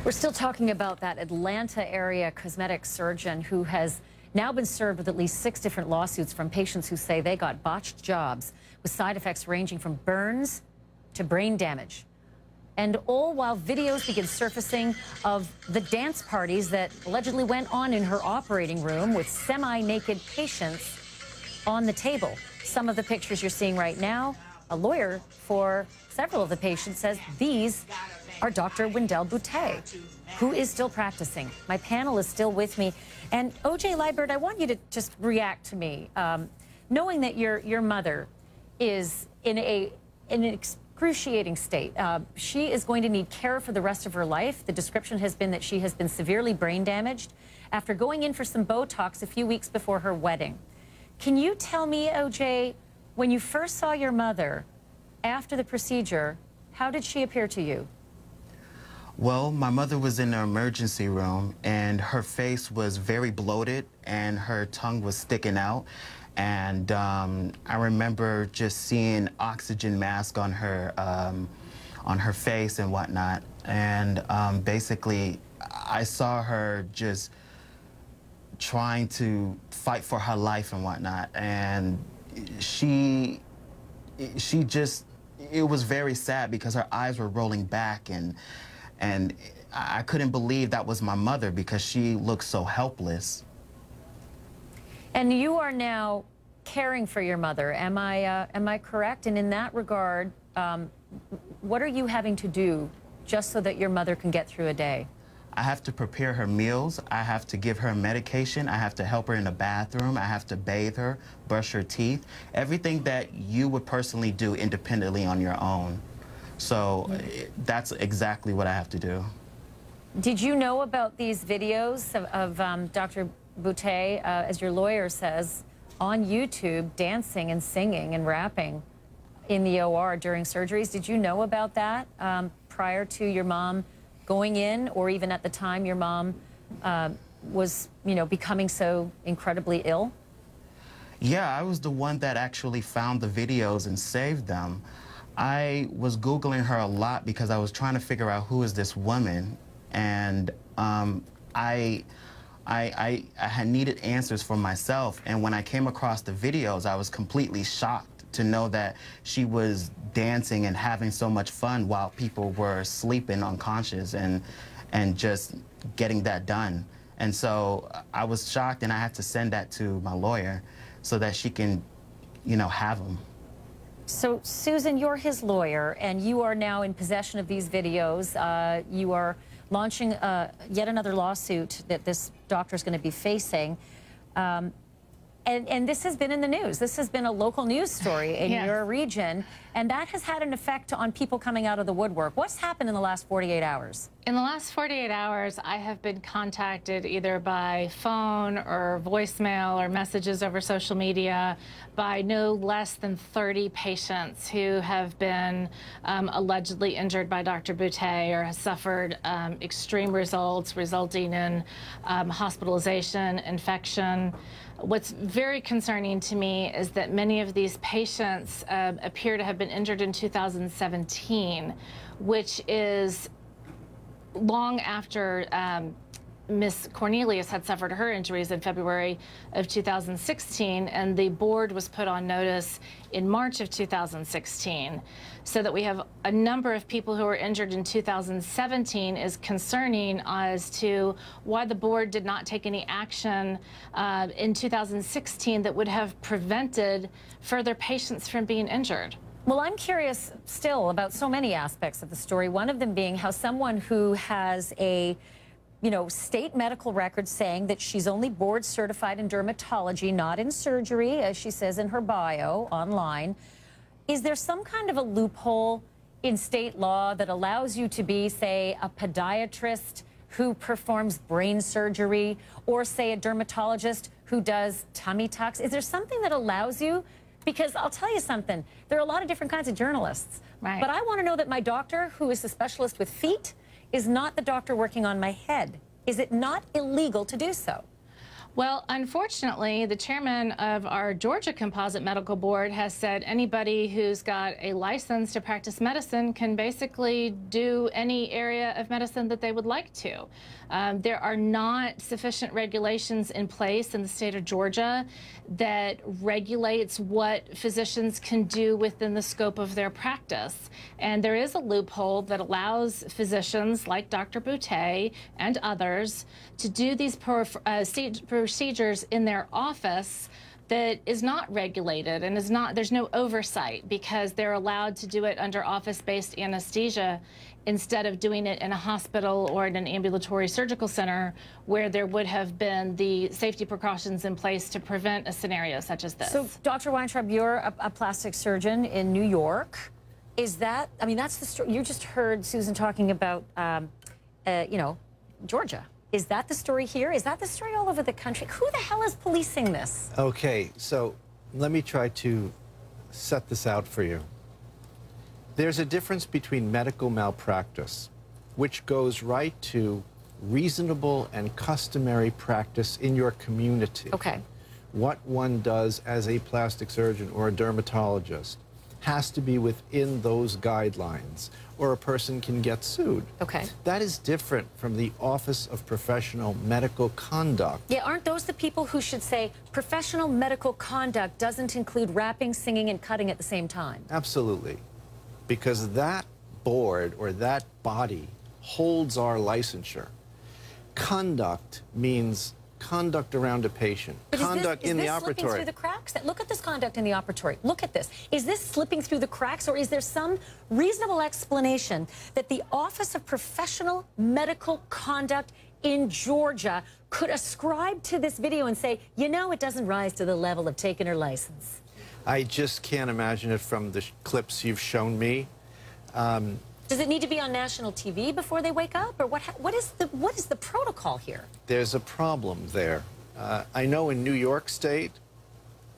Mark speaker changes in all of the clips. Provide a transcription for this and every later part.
Speaker 1: We're still talking about that Atlanta area cosmetic surgeon who has now been served with at least 6 different lawsuits from patients who say they got botched jobs with side effects ranging from burns to brain damage. And all while videos begin surfacing of the dance parties that allegedly went on in her operating room with semi-naked patients on the table. Some of the pictures you're seeing right now, a lawyer for several of the patients says these are Dr. Windell Boutte, who is still practicing. My panel is still with me. And Ojay Liburd, I want you to just react to me, knowing that your mother is in an excruciating state. She is going to need care for the rest of her life. The description has been that she has been severely brain damaged after going in for some Botox a few weeks before her wedding. Can you tell me, Ojay, when you first saw your mother after the procedure, how did she appear to you?
Speaker 2: Well, my mother was in the emergency room, and her face was very bloated, and her tongue was sticking out. And I remember just seeing oxygen mask on her face and whatnot. And basically, I saw her just trying to fight for her life and whatnot. And she just, it was very sad because her eyes were rolling back, and I couldn't believe that was my mother because she looked so helpless.
Speaker 1: And you are now caring for your mother, am I correct? And in that regard, what are you having to do just so that your mother can get through a day?
Speaker 2: I have to prepare her meals, I have to give her medication, I have to help her in the bathroom, I have to bathe her, brush her teeth, everything that you would personally do independently on your own. So that's exactly what I have to do.
Speaker 1: Did you know about these videos of Dr. Boutte, as your lawyer says, on YouTube, dancing and singing and rapping in the OR during surgeries? Did you know about that prior to your mom going in, or even at the time your mom was, becoming so incredibly ill?
Speaker 2: Yeah, I was the one that actually found the videos and saved them. I was Googling her a lot because I was trying to figure out who is this woman, and I had needed answers for myself. And when I came across the videos, I was completely shocked to know that she was dancing and having so much fun while people were sleeping unconscious and just getting that done. And so I was shocked, and I had to send that to my lawyer so that she can, have them.
Speaker 1: So, Susan, you're his lawyer, and you are now in possession of these videos. You are launching yet another lawsuit that this doctor is going to be facing. And this has been in the news. This has been a local news story in your region, and that has had an effect on people coming out of the woodwork. What's happened in the last 48 hours?
Speaker 3: In the last 48 hours, I have been contacted either by phone or voicemail or messages over social media by no less than 30 patients who have been allegedly injured by Dr. Boutte or have suffered extreme results resulting in hospitalization, infection. What's very concerning to me is that many of these patients appear to have been injured in 2017, which is long after Ms. Cornelius had suffered her injuries in February of 2016, and the board was put on notice in March of 2016. So that we have a number of people who were injured in 2017 is concerning as to why the board did not take any action in 2016 that would have prevented further patients from being injured.
Speaker 1: Well, I'm curious still about so many aspects of the story, one of them being how someone who has a state medical record saying that she's only board certified in dermatology, not in surgery, as she says in her bio online. Is there some kind of a loophole in state law that allows you to be, say, a podiatrist who performs brain surgery, or, say, a dermatologist who does tummy tucks? Is there something that allows you? Because I'll tell you something, there are a lot of different kinds of journalists.
Speaker 3: Right.
Speaker 1: But I want to know that my doctor, who is a specialist with feet, is not the doctor working on my head. Is it not illegal to do so?
Speaker 3: Well, unfortunately, the chairman of our Georgia Composite Medical Board has said anybody who's got a license to practice medicine can basically do any area of medicine that they would like to. There are not sufficient regulations in place in the state of Georgia that regulates what physicians can do within the scope of their practice. And there is a loophole that allows physicians like Dr. Boutte and others to do these procedures in their office that is not regulated and there's no oversight, because they're allowed to do it under office-based anesthesia instead of doing it in a hospital or in an ambulatory surgical center where there would have been the safety precautions in place to prevent a scenario such as this.
Speaker 1: So, Dr. Weintraub, you're a plastic surgeon in New York. Is that, I mean, that's the story. You just heard Susan talking about, you know, Georgia. Is that the story here? Is that the story all over the country? Who the hell is policing this?
Speaker 4: Okay, so let me try to set this out for you. There's a difference between medical malpractice, which goes right to reasonable and customary practice in your community.
Speaker 1: Okay.
Speaker 4: What one does as a plastic surgeon or a dermatologist has to be within those guidelines, or a person can get sued.
Speaker 1: Okay.
Speaker 4: That is different from the Office of Professional Medical Conduct.
Speaker 1: Yeah, aren't those the people who should say professional medical conduct doesn't include rapping, singing, and cutting at the same time?
Speaker 4: Absolutely. Because that board or that body holds our licensure. Conduct means conduct around a patient, conduct in the operatory. Is this slipping through the cracks?
Speaker 1: Look at this conduct in the operatory. Look at this. Is this slipping through the cracks, or is there some reasonable explanation that the Office of Professional Medical Conduct in Georgia could ascribe to this video and say, you know, it doesn't rise to the level of taking her license?
Speaker 4: I just can't imagine it from the clips you've shown me.
Speaker 1: Does it need to be on national TV before they wake up, or what is the protocol here?
Speaker 4: There's a problem there. I know in New York State,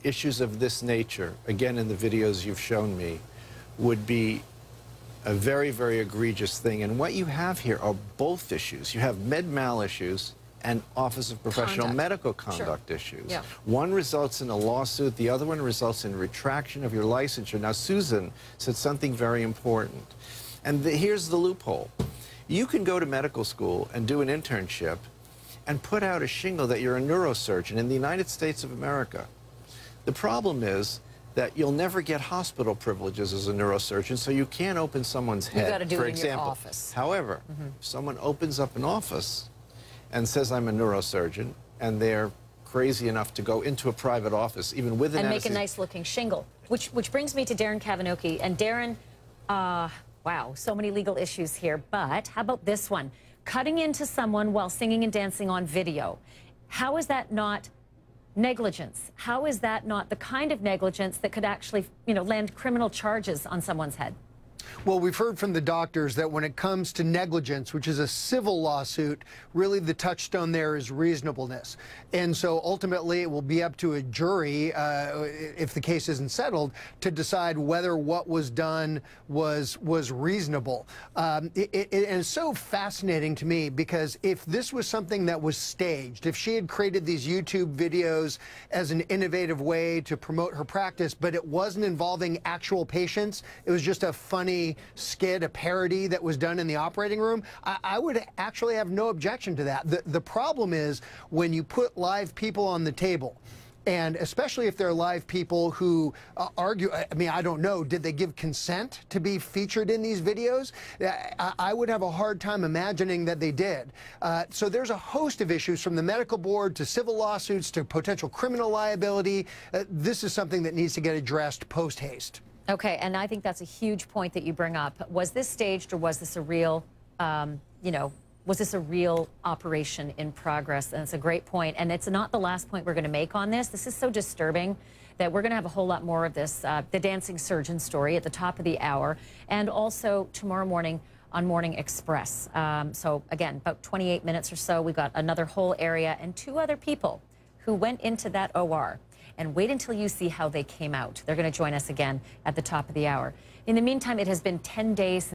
Speaker 4: issues of this nature, again in the videos you've shown me, would be a very, very egregious thing. And what you have here are both issues. You have med-mal issues and Office of Professional Medical Conduct issues.
Speaker 1: Yeah.
Speaker 4: One results in a lawsuit, the other one results in retraction of your licensure. Now, Susan said something very important. And here's the loophole. You can go to medical school and do an internship and put out a shingle that you're a neurosurgeon in the United States of America. The problem is that you'll never get hospital privileges as a neurosurgeon, so you can't open someone's head,
Speaker 1: you got to do
Speaker 4: for
Speaker 1: it in
Speaker 4: example.
Speaker 1: Your office.
Speaker 4: However, if someone opens up an office and says, I'm a neurosurgeon, and they're crazy enough to go into a private office, even with an
Speaker 1: and make a nice-looking shingle, which brings me to Darren Kavanoki. And Darren, wow, so many legal issues here, but how about this one? Cutting into someone while singing and dancing on video. How is that not negligence? How is that not the kind of negligence that could actually, you know, land criminal charges on someone's head?
Speaker 5: Well, we've heard from the doctors that when it comes to negligence, which is a civil lawsuit, really the touchstone there is reasonableness. And so ultimately it will be up to a jury, if the case isn't settled, to decide whether what was done was reasonable. It is so fascinating to me, because if this was something that was staged, if she had created these YouTube videos as an innovative way to promote her practice, but it wasn't involving actual patients, it was just a funny skit, a parody that was done in the operating room, I would actually have no objection to that. The problem is when you put live people on the table, and especially if they're live people who argue, I mean, I don't know, did they give consent to be featured in these videos? I would have a hard time imagining that they did. So there's a host of issues, from the medical board to civil lawsuits to potential criminal liability. This is something that needs to get addressed post-haste.
Speaker 1: Okay, and I think that's a huge point that you bring up. Was this staged, or was this a real, you know, was this a real operation in progress? And it's a great point, and it's not the last point we're going to make on this. This is so disturbing that we're going to have a whole lot more of this, the dancing surgeon story at the top of the hour, and also tomorrow morning on Morning Express. So again, about 28 minutes or so, we've got another whole area and two other people who went into that OR. And wait until you see how they came out. They're going to join us again at the top of the hour. In the meantime, it has been 10 days